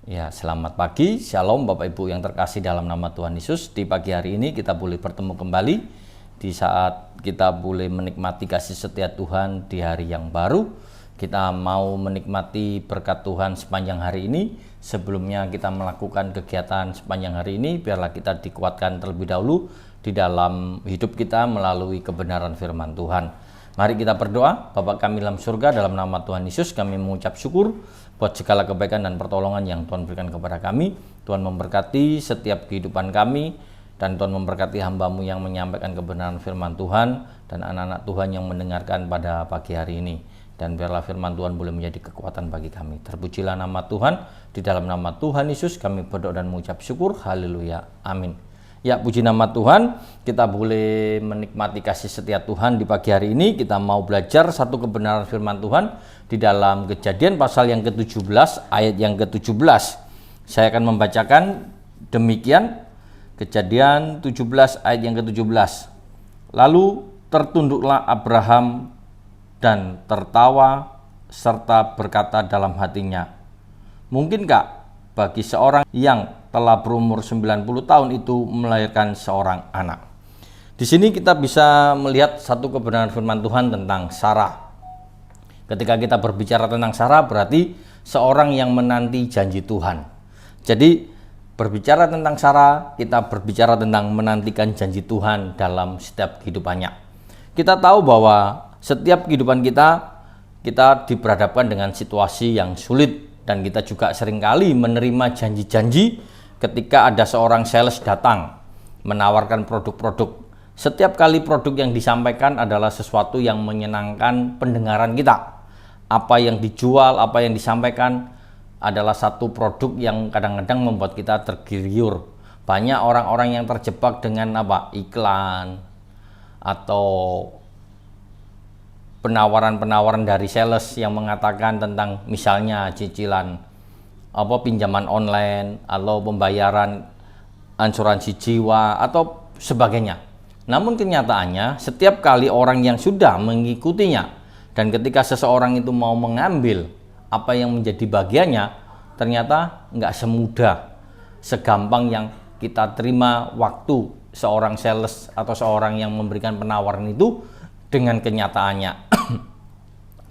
Ya, selamat pagi, shalom Bapak Ibu yang terkasih dalam nama Tuhan Yesus. Di pagi hari ini kita boleh bertemu kembali di saat kita boleh menikmati kasih setia Tuhan di hari yang baru. Kita mau menikmati berkat Tuhan sepanjang hari ini. Sebelumnya kita melakukan kegiatan sepanjang hari ini, biarlah kita dikuatkan terlebih dahulu di dalam hidup kita melalui kebenaran firman Tuhan. Mari kita berdoa. Bapa kami dalam surga, dalam nama Tuhan Yesus kami mengucap syukur buat segala kebaikan dan pertolongan yang Tuhan berikan kepada kami. Tuhan memberkati setiap kehidupan kami, dan Tuhan memberkati hamba-Mu yang menyampaikan kebenaran firman Tuhan dan anak-anak Tuhan yang mendengarkan pada pagi hari ini. Dan biarlah firman Tuhan boleh menjadi kekuatan bagi kami. Terpujilah nama Tuhan. Di dalam nama Tuhan Yesus kami berdoa dan mengucap syukur. Haleluya. Amin. Ya, puji nama Tuhan, kita boleh menikmati kasih setia Tuhan di pagi hari ini. Kita mau belajar satu kebenaran firman Tuhan di dalam Kejadian pasal yang ke-17 ayat yang ke-17. Saya akan membacakan demikian, Kejadian 17 ayat yang ke-17. Lalu tertunduklah Abraham dan tertawa serta berkata dalam hatinya, mungkinkah bagi seorang yang telah berumur 90 tahun itu melahirkan seorang anak? Di sini kita bisa melihat satu kebenaran firman Tuhan tentang Sarah. Ketika kita berbicara tentang Sarah, berarti seorang yang menanti janji Tuhan. Jadi berbicara tentang Sarah, kita berbicara tentang menantikan janji Tuhan dalam setiap kehidupannya. Kita tahu bahwa setiap kehidupan kita diperhadapkan dengan situasi yang sulit, dan kita juga seringkali menerima janji-janji ketika ada seorang sales datang menawarkan produk-produk. Setiap kali produk yang disampaikan adalah sesuatu yang menyenangkan pendengaran kita. Apa yang dijual, apa yang disampaikan adalah satu produk yang kadang-kadang membuat kita tergiur. Banyak orang-orang yang terjebak dengan iklan atau penawaran-penawaran dari sales yang mengatakan tentang misalnya cicilan pinjaman online atau pembayaran asuransi jiwa atau sebagainya. Namun kenyataannya setiap kali orang yang sudah mengikutinya, dan ketika seseorang itu mau mengambil apa yang menjadi bagiannya, ternyata nggak semudah, segampang yang kita terima waktu seorang sales atau seorang yang memberikan penawaran itu dengan kenyataannya.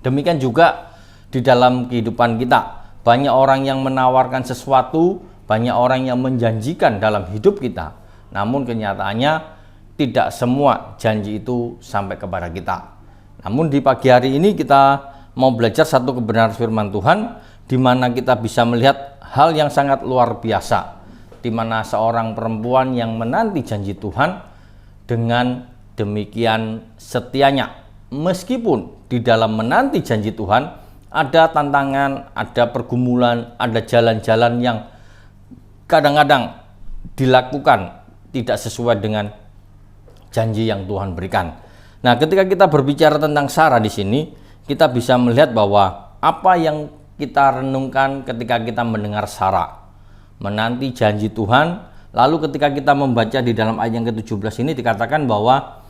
Demikian juga di dalam kehidupan kita. Banyak orang yang menawarkan sesuatu, banyak orang yang menjanjikan dalam hidup kita. Namun kenyataannya tidak semua janji itu sampai kepada kita. Namun di pagi hari ini kita mau belajar satu kebenaran firman Tuhan, di mana kita bisa melihat hal yang sangat luar biasa, di mana seorang perempuan yang menanti janji Tuhan dengan demikian setianya. Meskipun di dalam menanti janji Tuhan ada tantangan, ada pergumulan, ada jalan-jalan yang kadang-kadang dilakukan tidak sesuai dengan janji yang Tuhan berikan. Nah, ketika kita berbicara tentang Sarah di sini, kita bisa melihat bahwa apa yang kita renungkan ketika kita mendengar Sarah menanti janji Tuhan. Lalu ketika kita membaca di dalam ayat yang ke-17 ini dikatakan bahwa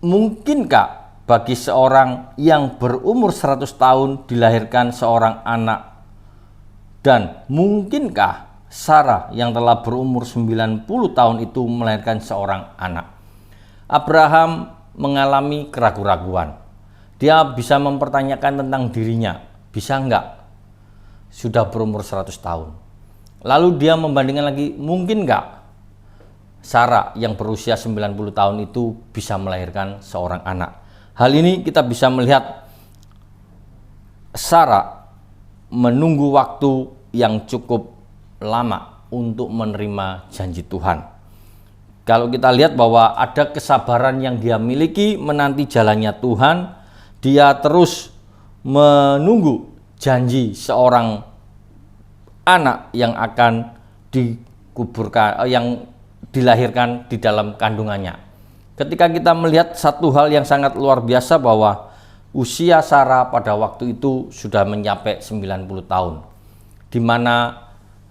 mungkinkah bagi seorang yang berumur 100 tahun dilahirkan seorang anak, dan mungkinkah Sarah yang telah berumur 90 tahun itu melahirkan seorang anak? Abraham mengalami keraguan-raguan. Dia bisa mempertanyakan tentang dirinya, bisa enggak sudah berumur 100 tahun? Lalu dia membandingkan lagi, mungkin enggak Sarah yang berusia 90 tahun itu bisa melahirkan seorang anak? Hal ini kita bisa melihat Sarah menunggu waktu yang cukup lama untuk menerima janji Tuhan. Kalau kita lihat bahwa ada kesabaran yang dia miliki menanti jalannya Tuhan, dia terus menunggu janji seorang anak yang akan dikuburkan, yang dilahirkan di dalam kandungannya. Ketika kita melihat satu hal yang sangat luar biasa, bahwa usia Sarah pada waktu itu sudah mencapai 90 tahun, di mana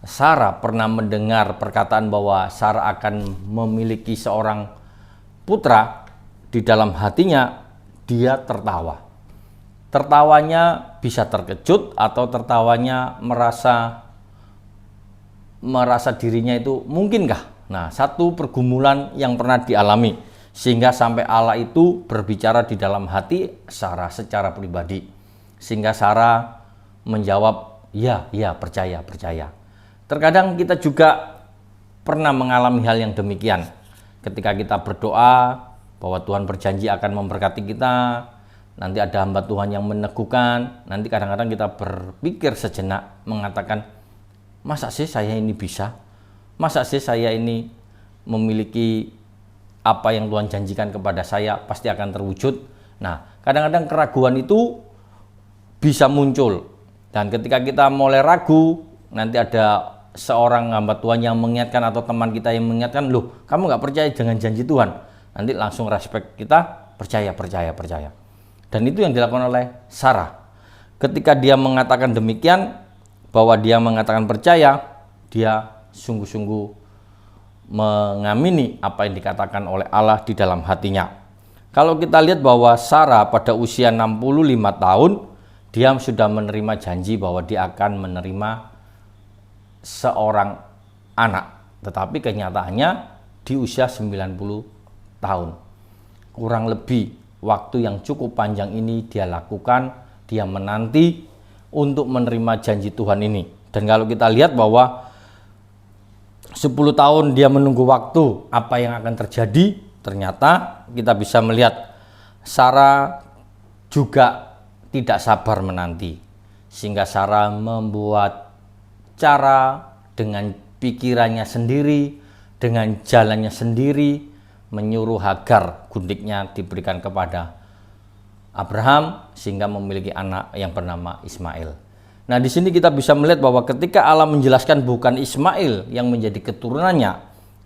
Sarah pernah mendengar perkataan bahwa Sarah akan memiliki seorang putra. Di dalam hatinya dia tertawa. Tertawanya bisa terkejut atau tertawanya merasa merasa dirinya itu mungkinkah? Nah, satu pergumulan yang pernah dialami sehingga sampai Allah itu berbicara di dalam hati Sarah secara pribadi. Sehingga Sarah menjawab, ya, percaya. Terkadang kita juga pernah mengalami hal yang demikian. Ketika kita berdoa bahwa Tuhan berjanji akan memberkati kita, nanti ada hamba Tuhan yang meneguhkan, nanti kadang-kadang kita berpikir sejenak, mengatakan, masa sih saya ini bisa? Masa sih saya ini memiliki apa yang Tuhan janjikan kepada saya pasti akan terwujud? Nah, kadang-kadang keraguan itu bisa muncul. Dan ketika kita mulai ragu, nanti ada seorang hamba Tuhan yang mengingatkan atau teman kita yang mengingatkan, loh kamu nggak percaya dengan janji Tuhan? Nanti langsung respect kita, percaya. Dan itu yang dilakukan oleh Sarah. Ketika dia mengatakan demikian, bahwa dia mengatakan percaya, dia sungguh-sungguh mengamini apa yang dikatakan oleh Allah di dalam hatinya. Kalau kita lihat bahwa Sarah pada usia 65 tahun, dia sudah menerima janji bahwa dia akan menerima seorang anak. Tetapi kenyataannya di usia 90 tahun. Kurang lebih waktu yang cukup panjang ini dia lakukan, dia menanti untuk menerima janji Tuhan ini. Dan kalau kita lihat bahwa 10 tahun dia menunggu waktu apa yang akan terjadi, ternyata kita bisa melihat Sarah juga tidak sabar menanti. Sehingga Sarah membuat cara dengan pikirannya sendiri, dengan jalannya sendiri, menyuruh Hagar gundiknya diberikan kepada Abraham sehingga memiliki anak yang bernama Ismail. Nah, di sini kita bisa melihat bahwa ketika Allah menjelaskan bukan Ismail yang menjadi keturunannya,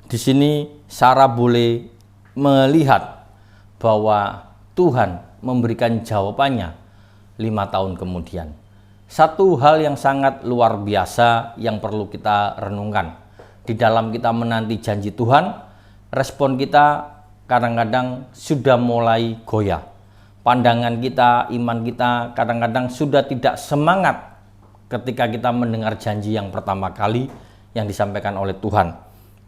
di sini Sarah boleh melihat bahwa Tuhan memberikan jawabannya 5 tahun kemudian. Satu hal yang sangat luar biasa yang perlu kita renungkan. Di dalam kita menanti janji Tuhan, respon kita kadang-kadang sudah mulai goyah. Pandangan kita, iman kita kadang-kadang sudah tidak semangat ketika kita mendengar janji yang pertama kali yang disampaikan oleh Tuhan.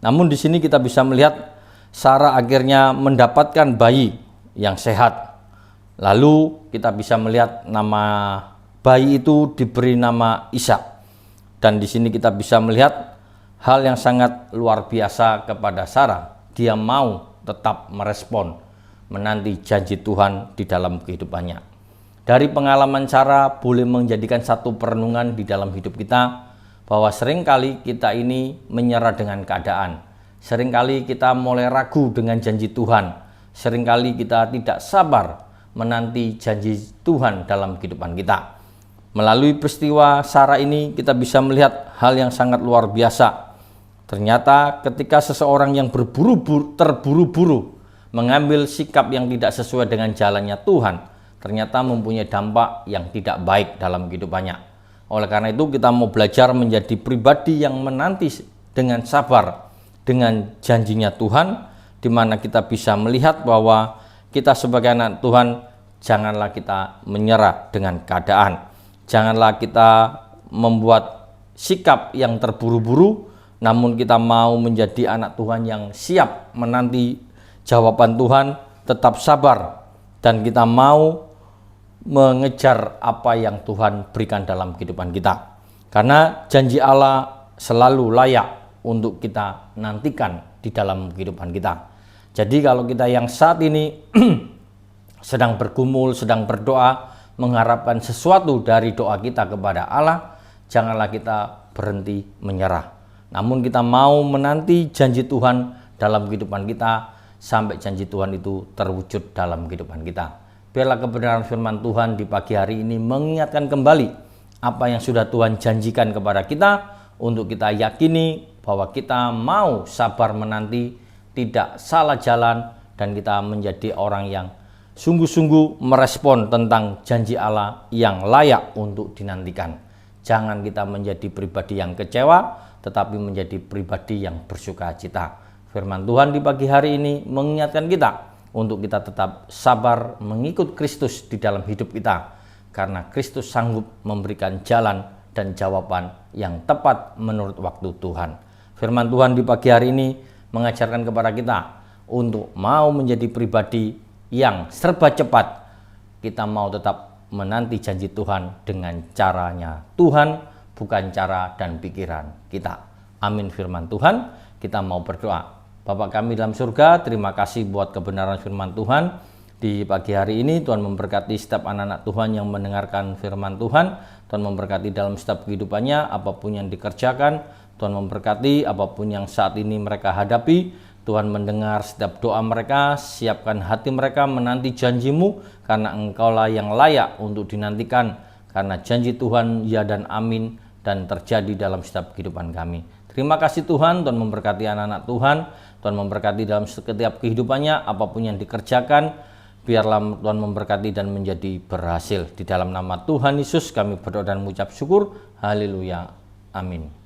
Namun di sini kita bisa melihat Sarah akhirnya mendapatkan bayi yang sehat. Lalu kita bisa melihat nama bayi itu diberi nama Ishak. Dan di sini kita bisa melihat hal yang sangat luar biasa kepada Sarah. Dia mau tetap merespon, menanti janji Tuhan di dalam kehidupannya. Dari pengalaman Sarah boleh menjadikan satu perenungan di dalam hidup kita, bahwa seringkali kita ini menyerah dengan keadaan. Seringkali kita mulai ragu dengan janji Tuhan. Seringkali kita tidak sabar menanti janji Tuhan dalam kehidupan kita. Melalui peristiwa Sarah ini kita bisa melihat hal yang sangat luar biasa. Ternyata ketika seseorang yang terburu-buru mengambil sikap yang tidak sesuai dengan jalannya Tuhan, ternyata mempunyai dampak yang tidak baik dalam kehidupannya. Oleh karena itu kita mau belajar menjadi pribadi yang menanti dengan sabar dengan janjinya Tuhan, di mana kita bisa melihat bahwa kita sebagai anak Tuhan janganlah kita menyerah dengan keadaan. Janganlah kita membuat sikap yang terburu-buru, namun kita mau menjadi anak Tuhan yang siap menanti jawaban Tuhan, tetap sabar, dan kita mau mengejar apa yang Tuhan berikan dalam kehidupan kita. Karena janji Allah selalu layak untuk kita nantikan di dalam kehidupan kita. Jadi kalau kita yang saat ini sedang bergumul, sedang berdoa, mengharapkan sesuatu dari doa kita kepada Allah, janganlah kita berhenti menyerah. Namun kita mau menanti janji Tuhan dalam kehidupan kita sampai janji Tuhan itu terwujud dalam kehidupan kita. Biarlah kebenaran firman Tuhan di pagi hari ini mengingatkan kembali apa yang sudah Tuhan janjikan kepada kita, untuk kita yakini bahwa kita mau sabar menanti, tidak salah jalan, dan kita menjadi orang yang sungguh-sungguh merespon tentang janji Allah yang layak untuk dinantikan. Jangan kita menjadi pribadi yang kecewa, tetapi menjadi pribadi yang bersuka cita. Firman Tuhan di pagi hari ini mengingatkan kita untuk kita tetap sabar mengikut Kristus di dalam hidup kita, karena Kristus sanggup memberikan jalan dan jawaban yang tepat menurut waktu Tuhan. Firman Tuhan di pagi hari ini mengajarkan kepada kita untuk mau menjadi pribadi yang serba cepat. Kita mau tetap menanti janji Tuhan dengan caranya Tuhan, bukan cara dan pikiran kita. Amin firman Tuhan. Kita mau berdoa. Bapa kami dalam surga, terima kasih buat kebenaran firman Tuhan. Di pagi hari ini Tuhan memberkati setiap anak-anak Tuhan yang mendengarkan firman Tuhan. Tuhan memberkati dalam setiap kehidupannya, apapun yang dikerjakan. Tuhan memberkati apapun yang saat ini mereka hadapi. Tuhan mendengar setiap doa mereka, siapkan hati mereka menanti janji-Mu, karena Engkaulah yang layak untuk dinantikan, karena janji Tuhan ya dan amin, dan terjadi dalam setiap kehidupan kami. Terima kasih Tuhan, Tuhan memberkati anak-anak Tuhan, Tuhan memberkati dalam setiap kehidupannya, apapun yang dikerjakan, biarlah Tuhan memberkati dan menjadi berhasil. Di dalam nama Tuhan Yesus kami berdoa dan mengucap syukur. Haleluya. Amin.